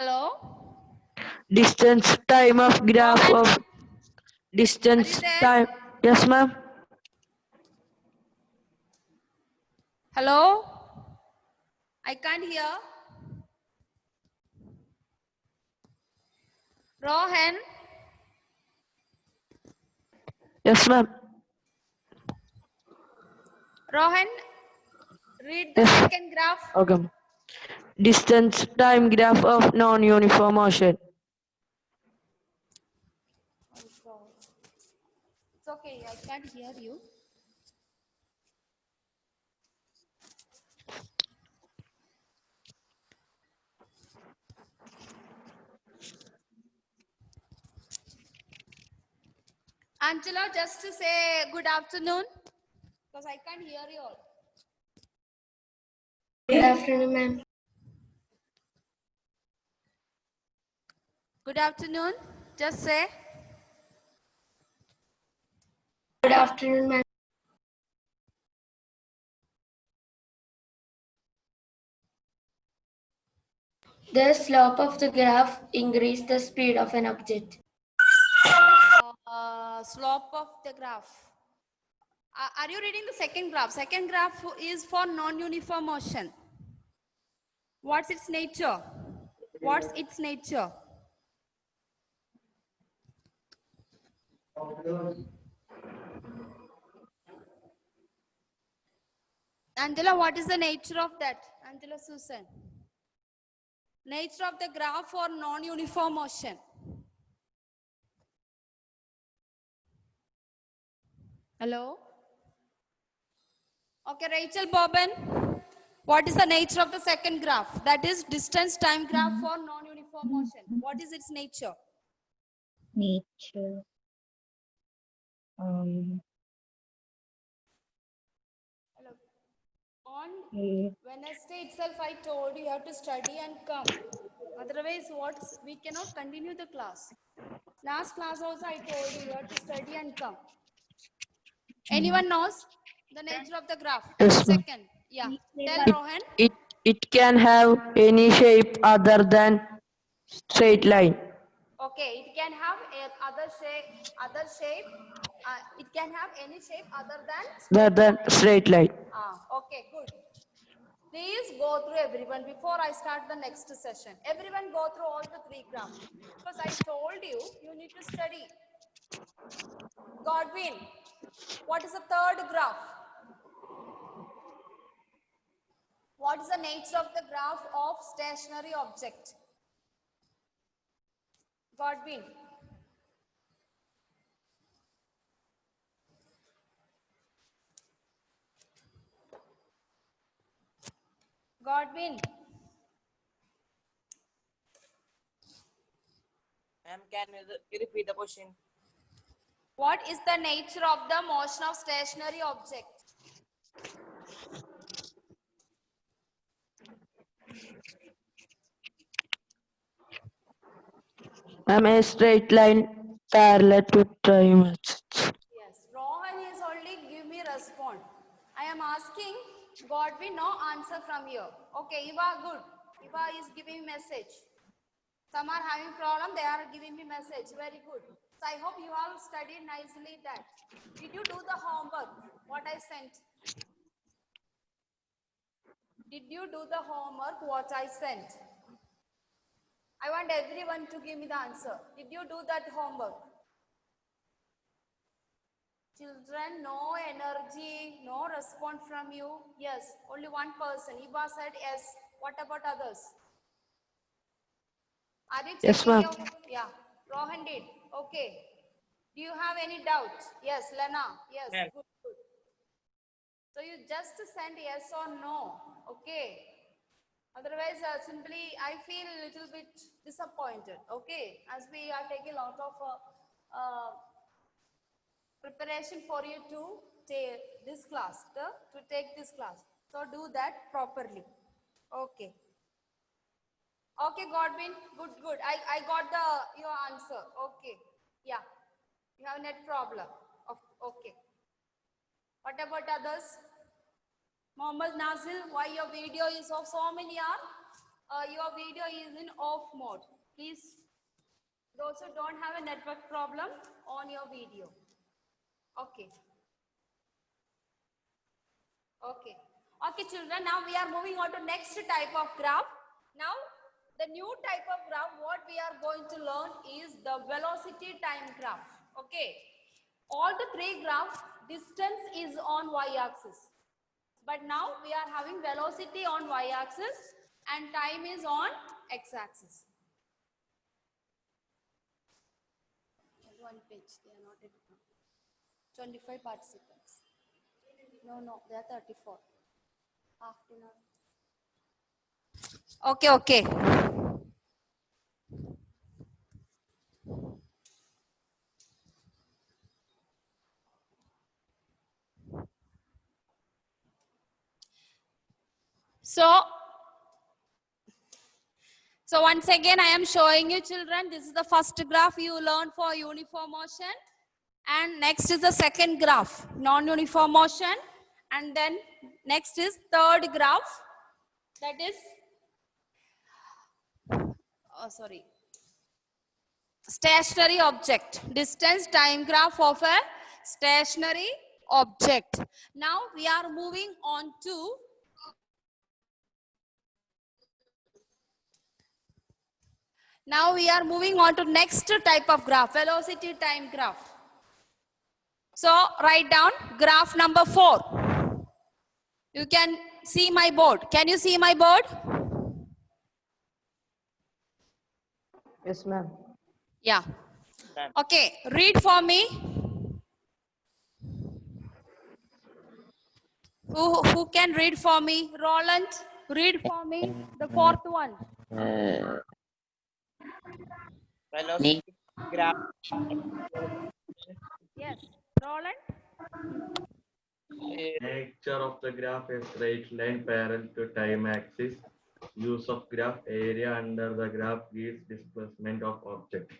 Hello? Distance time of graph Rohan, of distance are you there? time. Yes, ma'am. Hello? I can't hear. Rohan? Yes, ma'am. Rohan, read the Yes. second graph. Okay. Distance time graph of non-uniform motion. It's okay, I can't hear you. Angela, just to say good afternoon, because I can't hear you all. Good afternoon, ma'am. Good afternoon, just say. Good afternoon, ma'am. The slope of the graph increases the speed of an object. Slope of the graph. Are you reading the second graph? Second graph is for non-uniform motion. What's its nature? What's its nature? Angela, what is the nature of that? Angela Susan. Nature of the graph for non-uniform motion. Hello? Okay, Rachel Bobbin. What is the nature of the second graph? That is distance time graph for non-uniform motion. What is its nature? Nature. Hello. On Wednesday itself, I told you have to study and come. Otherwise, we cannot continue the class. Last class also I told you have to study and come. Anyone knows the nature of the graph? Yes, ma'am. Second, yeah. Tell Rohan. It can have any shape other than straight line. Okay, it can have other shape. It can have any shape other than Straight line. Okay, good. Please go through everyone before I start the next session. Everyone go through all the three graphs. Because I told you, you need to study. Godwin, what is the third graph? What is the nature of the graph of stationary object? Godwin. Godwin. Ma'am, can you repeat the question? What is the nature of the motion of stationary object? A straight line parallel to time. Yes, Rohan is only give me response. I am asking Godwin, no answer from you. Okay, Eva, good. Eva is giving message. Some are having problem, they are giving me message. Very good. So I hope you all studied nicely that. Did you do the homework? What I sent? Did you do the homework? What I sent? I want everyone to give me the answer. Did you do that homework? Children, no energy, no response from you. Yes, only one person. Eva said yes. What about others? Are you Yes, checking ma'am. Yeah, Rohan did. Okay. Do you have any doubt? Yes, Lena. Yes, good, good. So you just send yes or no. Okay. Otherwise, simply I feel a little bit disappointed. Okay, as we are taking a lot of preparation for you to take this class, to take this class. So do that properly. Okay. Okay, Godwin. Good, good. I got your answer. Okay. Yeah. You have net problem. Okay. What about others? Mohammed Nazil, why your video is of so many are your video is in off mode. Please, those who don't have a network problem, on your video. Okay. Okay. Okay, children, now we are moving on to next type of graph. Now, the new type of graph, what we are going to learn is the velocity time graph. Okay. All the three graphs, distance is on y-axis. But now we are having velocity on y-axis and time is on x-axis. One page, they are not at 25 participants. No, they are 34. Half an hour. Okay, okay. So once again, I am showing you children, this is the first graph you learn for uniform motion. And next is the second graph, non-uniform motion. And then next is third graph, that is, stationary object, distance time graph of a stationary object. Now we are moving on to next type of graph, velocity time graph. So write down graph number 4. You can see my board. Can you see my board? Yes, ma'am. Yeah. Okay, read for me. Who can read for me? Roland, read for me the fourth one. Velocity graph. Yes, Roland. Nature of the graph, a straight line parallel to time axis. Use of graph, area under the graph gives displacement of object.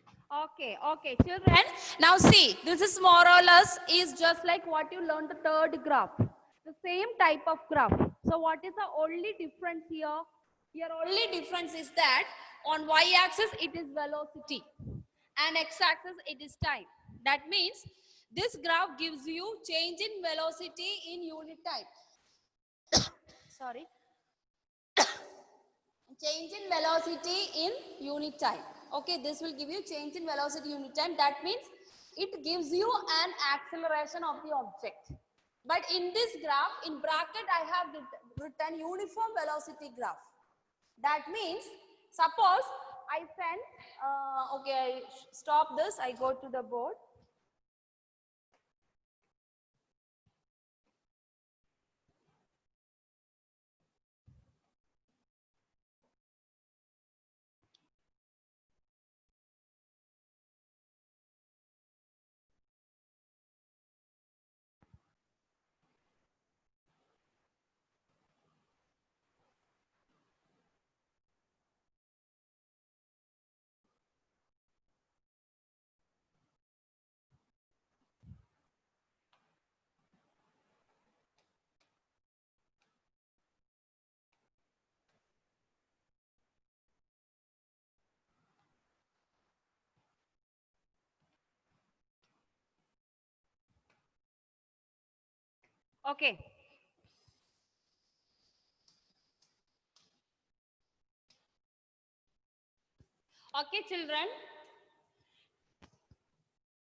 Okay, okay, children. Now see, this is more or less is just like what you learned the third graph. The same type of graph. So what is the only difference here? Here only difference is that on y-axis it is velocity and x-axis it is time. That means this graph gives you change in velocity in unit time. Sorry. Change in velocity in unit time. Okay, this will give you change in velocity unit time. That means it gives you an acceleration of the object. But in this graph, in bracket, I have written uniform velocity graph. That means, suppose I send, okay, I stop this, I go to the board. Okay. Okay, children.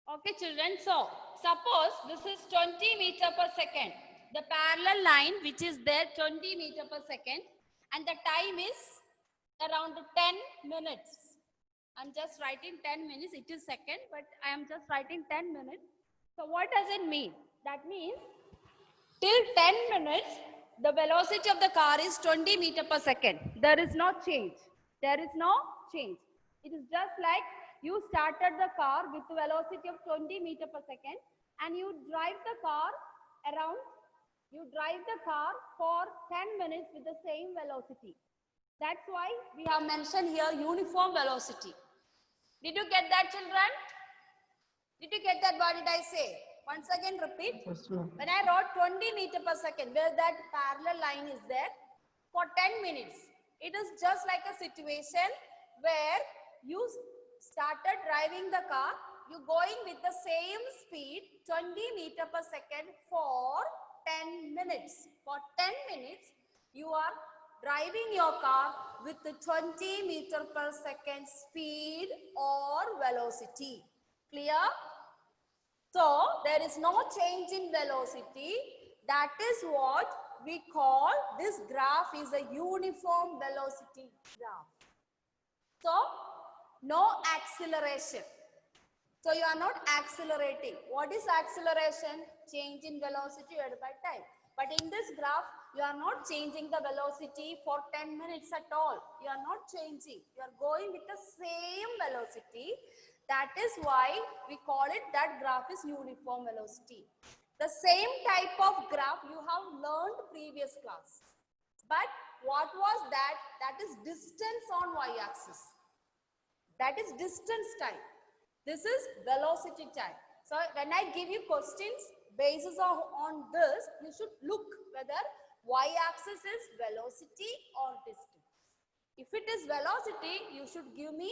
Okay, children. So, suppose this is 20 meter per second. The parallel line which is there 20 meter per second and the time is around 10 minutes. I'm just writing 10 minutes. It is second, but I am just writing 10 minutes. So, what does it mean? That means till 10 minutes, the velocity of the car is 20 meter per second. There is no change. There is no change. It is just like you started the car with the velocity of 20 meter per second and you drive the car around, you drive the car for 10 minutes with the same velocity. That's why we have mentioned here uniform velocity. Did you get that, children? Did you get that? What did I say? Once again, repeat. Yes, ma'am. When I wrote 20 meter per second, where that parallel line is there, for 10 minutes, It is just like a situation where you started driving the car, you going with the same speed 20 meter per second for 10 minutes. For 10 minutes, you are driving your car with the 20 meter per second speed or velocity. Clear? So there is no change in velocity. That is what we call this graph is a uniform velocity graph. So no acceleration. So you are not accelerating. What is acceleration? Change in velocity divided by time. But in this graph, you are not changing the velocity for 10 minutes at all. You are not changing. You are going with the same velocity. That is why we call it that graph is uniform velocity. The same type of graph you have learned previous class. But what was that? That is distance on y-axis. That is distance time. This is velocity time. So when I give you questions basis on this, you should look whether y-axis is velocity or distance. If it is velocity, you should give me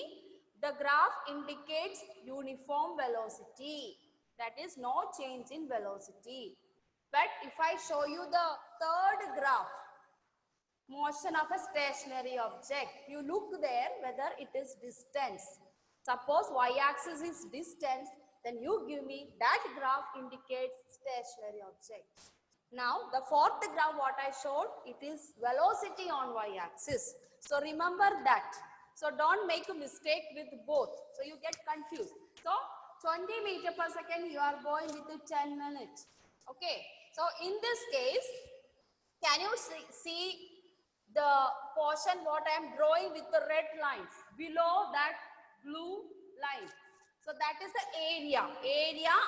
the graph indicates uniform velocity. That is no change in velocity. But if I show you the third graph, motion of a stationary object, you look there whether it is distance. Suppose y-axis is distance, then you give me that graph indicates stationary object. Now the fourth graph what I showed, it is velocity on y-axis. So remember that. So don't make a mistake with both. So you get confused. So 20 meter per second you are going with the 10 minutes. Okay. So in this case, can you see the portion what I am drawing with the red lines below that blue line? So that is the area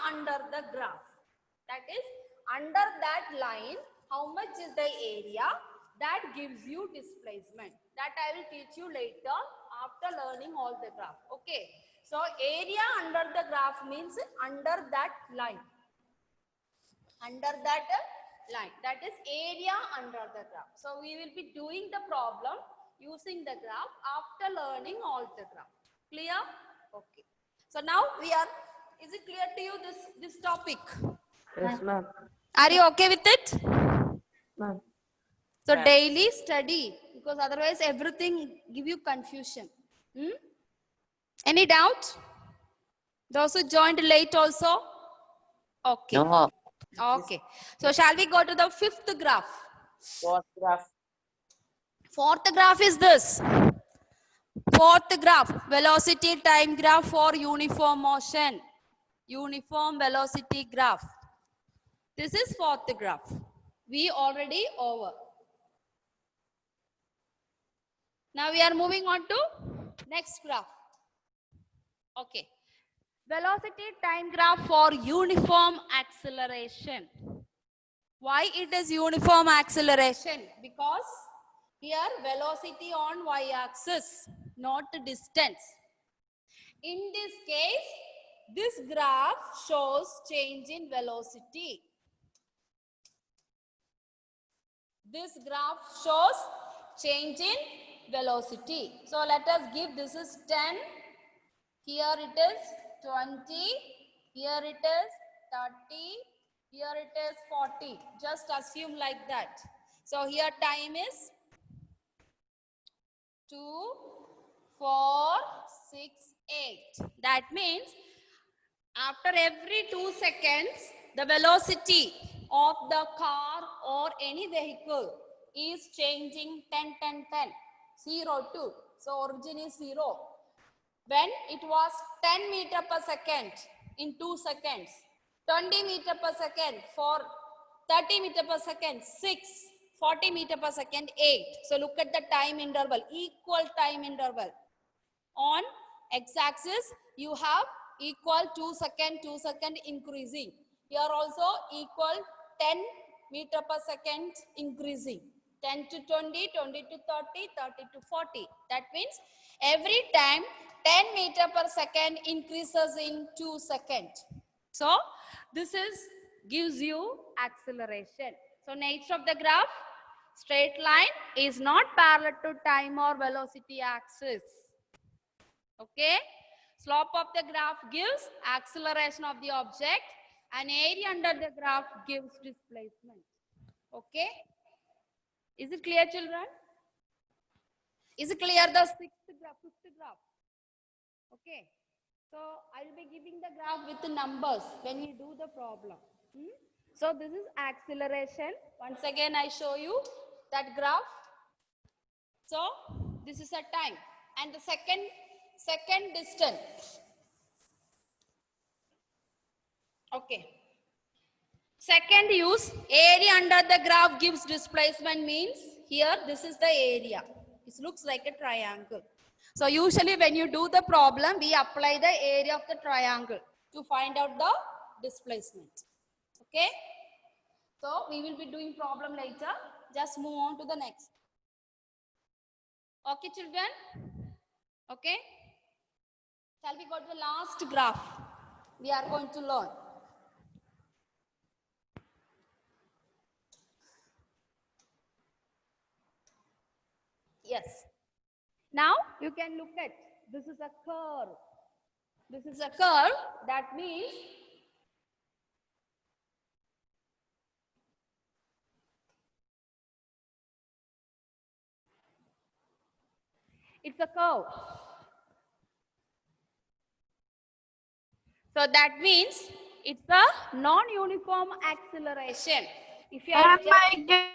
under the graph. That is under that line, how much is the area? That gives you displacement. That I will teach you later after learning all the graph. Okay. So area under the graph means under that line. Under that line. That is area under the graph. So we will be doing the problem using the graph after learning all the graph. Clear? Okay. So now we are, is it clear to you this topic? Yes, ma'am. Are you okay with it? Ma'am. So daily study, because otherwise everything give you confusion. Any doubt? Those who joined late also? Okay. No. Okay. So shall we go to the fifth graph? Fourth graph. Fourth graph is this. Fourth graph, velocity time graph for uniform motion. Uniform velocity graph. This is fourth graph. We already over. Now we are moving on to next graph. Okay. Velocity time graph for uniform acceleration. Why it is uniform acceleration? Because here velocity on y-axis, not distance. In this case, this graph shows change in velocity. This graph shows change in velocity. So let us give this is 10. Here it is 20. Here it is 30. Here it is 40. Just assume like that. So here time is 2, 4, 6, 8. That means after every 2 seconds, the velocity of the car or any vehicle is changing 10, 10, 10, 0, 2. So origin is 0. When it was 10 meter per second in 2 seconds, 20 meter per second for 30 meter per second, 6, 40 meter per second, 8. So look at the time interval, equal time interval. On x-axis, you have equal 2 second increasing. Here also equal 10 meter per second increasing. 10 to 20, 20 to 30, 30 to 40. That means every time 10 meter per second increases in 2 seconds. So this is gives you acceleration. So nature of the graph, Straight line is not parallel to time or velocity axis. Okay. Slope of the graph gives acceleration of the object and area under the graph gives displacement. Okay. Is it clear, children? Is it clear the fifth graph? Okay. So I will be giving the graph with the numbers when we do the problem. So this is acceleration. Once again, I show you that graph. So this is a time and the second distance. Okay. Second use, area under the graph gives displacement means here this is the area. It looks like a triangle. So usually when you do the problem, we apply the area of the triangle to find out the displacement. Okay. So we will be doing problem later. Just move on to the next. Okay, children? Okay. Shall we go to the last graph? We are going to learn. Yes. Now you can look at, this is a curve. This is a curve. That means it's a curve. So that means it's a non-uniform acceleration. If you are I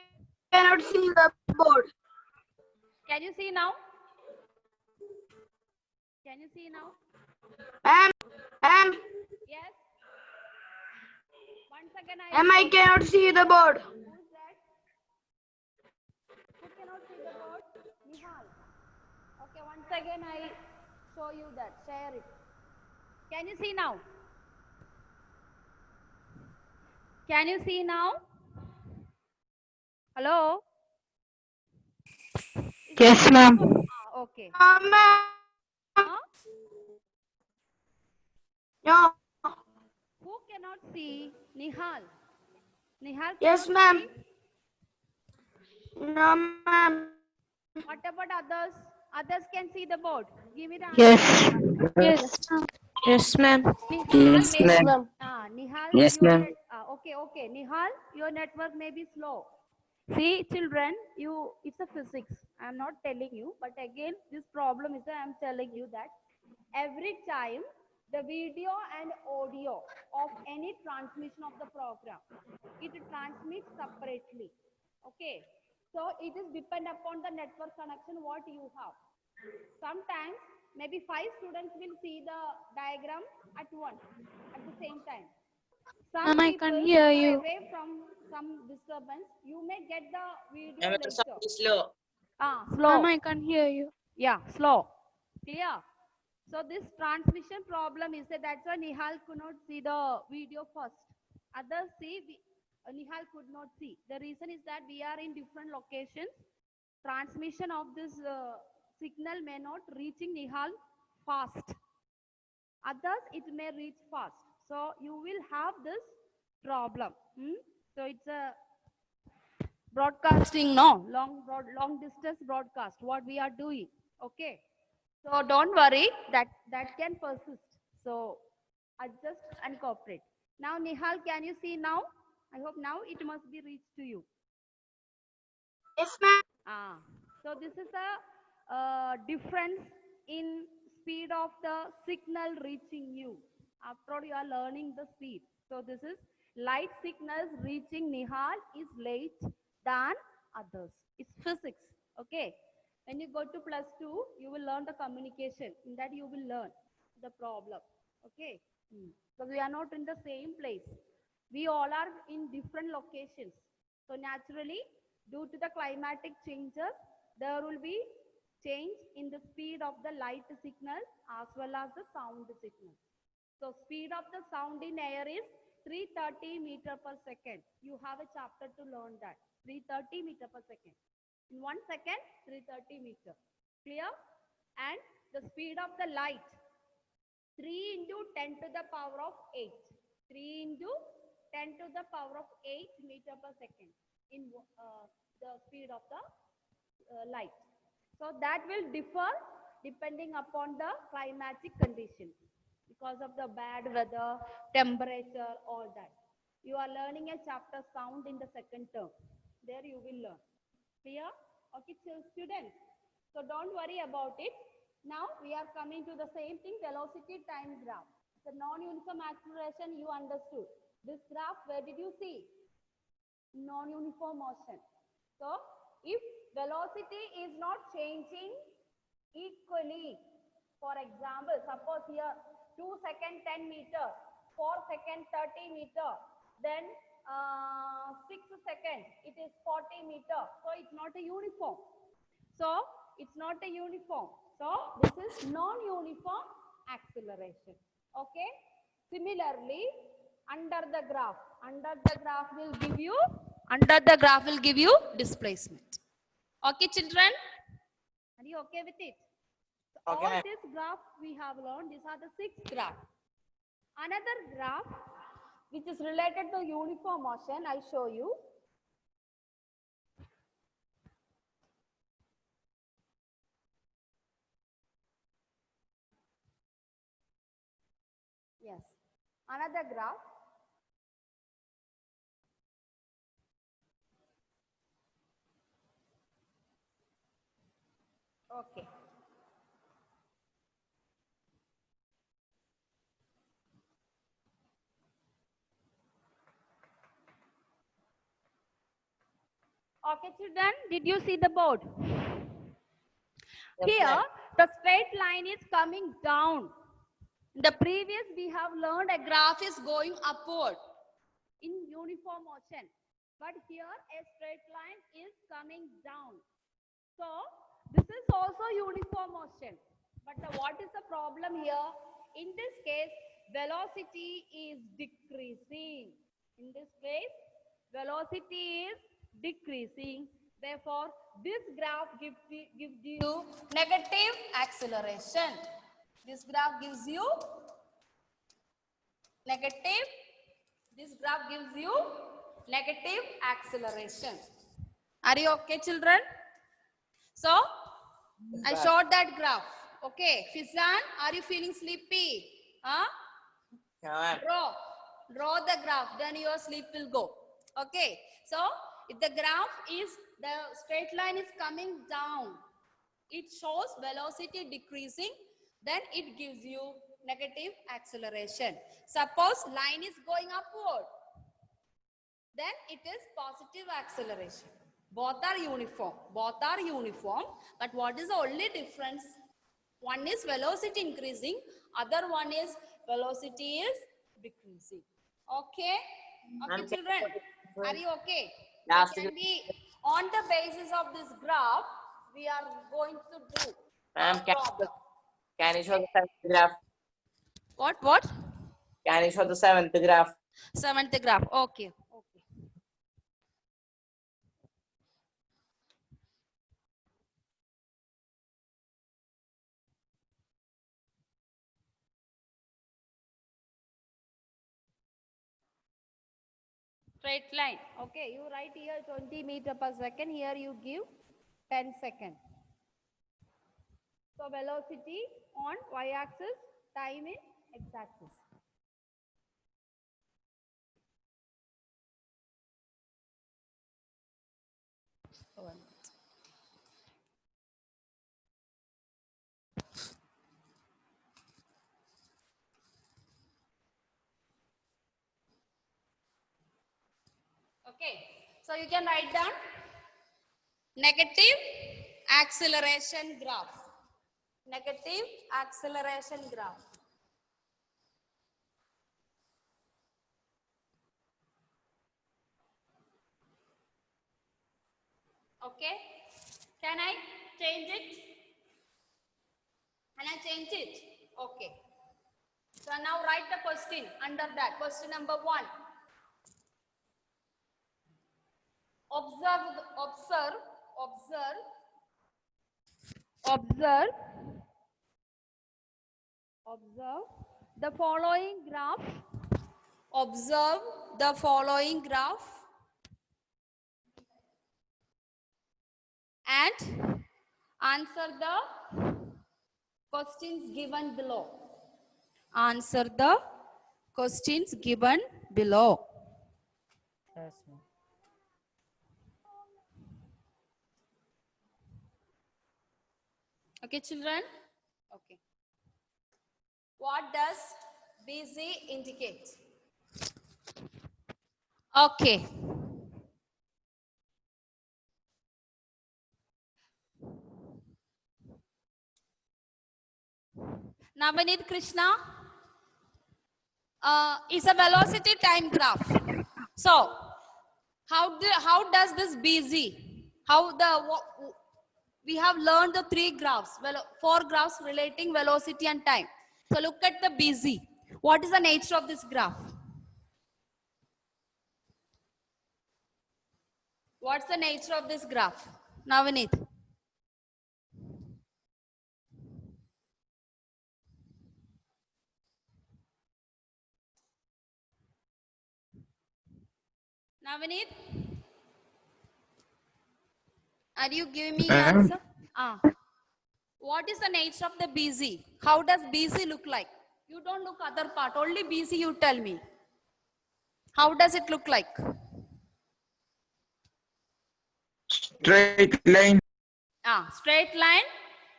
cannot see the board. Can you see now? Can you see now? Yes. Once again, I cannot see the board. Who's that? Who cannot see the board? Nihal. Okay, once again I show you that. Share it. Can you see now? Can you see now? Hello? Yes, ma'am. Okay. Ma'am. Huh? No. Who cannot see? Nihal. Nihal Yes, cannot ma'am. see? No, ma'am. What about others? Others can see the board. Give me the Yes. answer. Yes, ma'am. Nihal, Yes, ma'am. Nihal, Yes, ma'am. okay. Nihal, your network may be slow. See, children, it's a physics. I'm not telling you, but again, this problem is that I'm telling you that every time the video and audio of any transmission of the program, it transmits separately. Okay. So it is depend upon the network connection what you have. Sometimes maybe 5 students will see the diagram at once, at the same time. Some Ma'am, I people can hear are you. away from some disturbance. You may get the video Ma'am, later. the sound is slow. Slow. Ma'am, I can hear you. Yeah, slow. Clear? So this transmission problem is that's why Nihal could not see the video first. Others see, Nihal could not see. The reason is that we are in different locations. Transmission of this signal may not reaching Nihal fast. Others it may reach fast. So you will have this problem. So it's a broadcasting, no, long distance broadcast. What we are doing, okay. So don't worry, that can persist. So adjust and cooperate. Now Nihal, can you see now? I hope now it must be reached to you. Yes, ma'am. So this is a difference in speed of the signal reaching you. After all, you are learning the speed. So this is light signals reaching Nihal is late than others. It's physics. Okay. When you go to +2, you will learn the communication. In that you will learn the problem. Okay. Because we are not in the same place. We all are in different locations. So naturally, due to the climatic changes, there will be change in the speed of the light signal as well as the sound signal. So speed of the sound in air is 330 meter per second. You have a chapter to learn that. 330 meter per second. In 1 second, 330 meter. Clear? And the speed of the light, 3 into 10 to the power of 8. 3 into 10 to the power of 8 meter per second. In the speed of the light. So that will differ depending upon the climatic conditions because of the bad weather, temperature, all that. You are learning a chapter sound in the second term. There you will learn. Clear? Okay, students. So don't worry about it. Now we are coming to the same thing, velocity time graph. The non-uniform acceleration you understood. This graph, where did you see? Non-uniform motion. So if velocity is not changing equally, for example, suppose here 2 second 10 meter, 4 second 30 meter, then 6 second it is 40 meter. So it's not a uniform. So it's not a uniform. So this is non-uniform acceleration. Okay. Similarly, under the graph will give you displacement. Okay, children? Are you okay with it? So Okay, all ma'am. this graph we have learned. These are the 6 graphs. Another graph which is related to uniform motion, I show you. Yes, another graph. Okay. Okay, children, did you see the board? Yes, Here, ma'am. the straight line is coming down. In the previous, we have learned a graph is going upward in uniform motion. But here, a straight line is coming down. So, this is also uniform motion. But what is the problem here? In this case, velocity is decreasing. In this case, velocity is decreasing. Therefore, this graph gives you negative acceleration. This graph gives you negative. This graph gives you negative acceleration. Are you okay, children? So, I showed that graph. Okay, Fizan, are you feeling sleepy? Huh? Yeah, ma'am. Draw the graph, then your sleep will go. Okay, so if the graph is, the straight line is coming down, it shows velocity decreasing, then it gives you negative acceleration. Suppose line is going upward, then it is positive acceleration. Both are uniform, but what is the only difference? One is velocity increasing, other one is velocity is decreasing. Okay? Okay, Ma'am, children, are you okay? Last We can be, on the basis of this graph, we are going to do Ma'am, a problem. can you show the 7th graph? What? Can you show the 7th graph? 7th graph. Okay. Straight line. Okay, you write here 20 meter per second. Here you give 10 seconds. So velocity on y-axis, time in x-axis. Okay, so you can write down negative acceleration graph. Negative acceleration graph. Okay, can I change it? Can I change it? Okay. So now write the question under that. Question number 1. Observe the following graph. Observe the following graph. and answer the questions given below. Answer the questions given below. Yes, ma'am. Okay, children? Okay. What does busy indicate? Okay. Navaneet Krishna is a velocity time graph. So, how does this busy? We have learned the three graphs, four graphs relating velocity and time. So look at the busy. What is the nature of this graph? What's the nature of this graph? Navaneet. Navaneet? Are you giving me the answer? What is the nature of the busy? How does busy look like? You don't look other part, only busy you tell me. How does it look like? Straight line. Straight line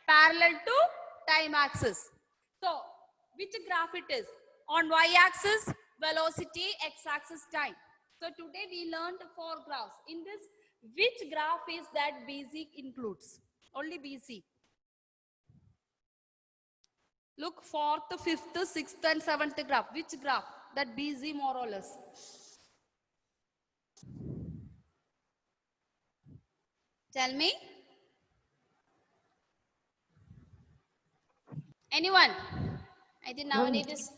parallel to time axis. So, which graph it is? On y-axis, velocity, x-axis, time. So, today we learned four graphs. In this, which graph is that BC includes? Only BC. Look, fourth, fifth, sixth and seventh graph. Which graph? That BC more or less. Tell me. Anyone? I think now it is.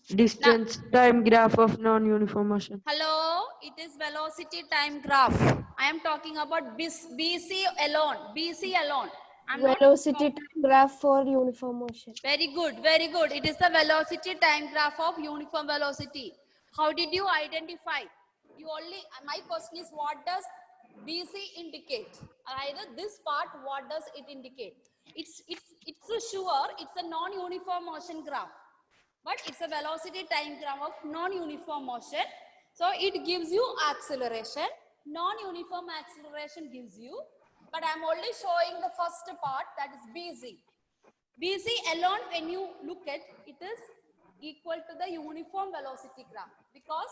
Distance time graph of non-uniform motion. Hello, it is velocity time graph. I am talking about BC alone. BC alone. Velocity time graph for uniform motion. Very good, very good. It is the velocity time graph of uniform velocity. How did you identify? You only, my question is, what does BC indicate? Either this part, what does it indicate? It's sure, it's a non-uniform motion graph. But it's a velocity time graph of non-uniform motion. So it gives you acceleration. Non-uniform acceleration gives you. But I'm only showing the first part, that is BC. BC alone, when you look at, it is equal to the uniform velocity graph. Because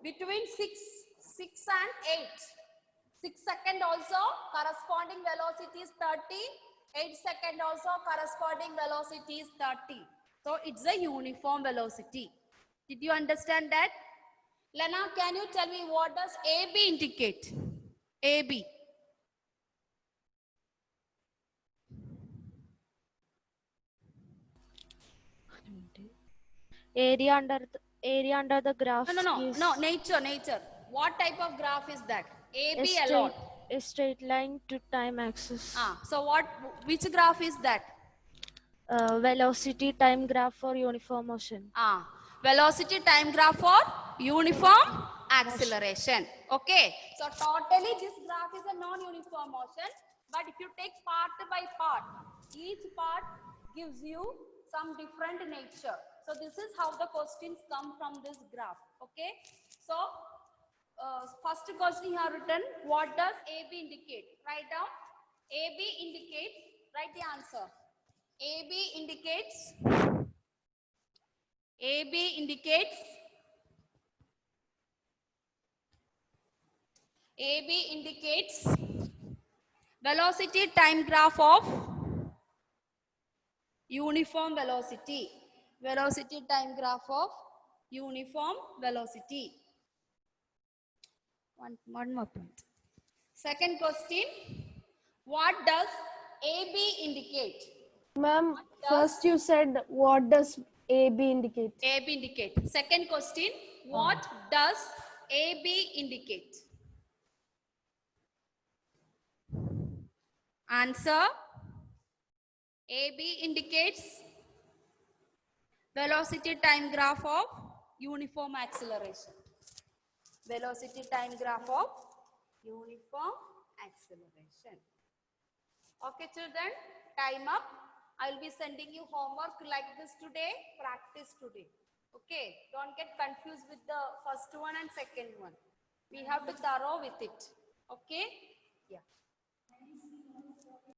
between 6 and 8, 6 second also corresponding velocity is 30. 8 second also corresponding velocity is 30. So it's a uniform velocity. Did you understand that? Lena, can you tell me what does AB indicate? AB. Area under the graph. No, nature. What type of graph is that? AB alone. A straight line to time axis. So which graph is that? Velocity time graph for uniform motion. Velocity time graph for uniform acceleration. Okay. So totally this graph is a non-uniform motion. But if you take part by part, each part gives you some different nature. So this is how the questions come from this graph. Okay. So first question you have written, what does AB indicate? Write down. AB indicates, write the answer. AB indicates velocity time graph of uniform velocity. Velocity time graph of uniform velocity. One more point. Second question, what does AB indicate? Ma'am, first you said what does AB indicate? AB indicate. Second question, what does AB indicate? Answer. AB indicates velocity time graph of uniform acceleration. Velocity time graph of uniform acceleration. Okay, children, time up. I will be sending you homework like this today. Practice today. Okay, don't get confused with the first one and second one. We have to thorough with it. Okay, yeah.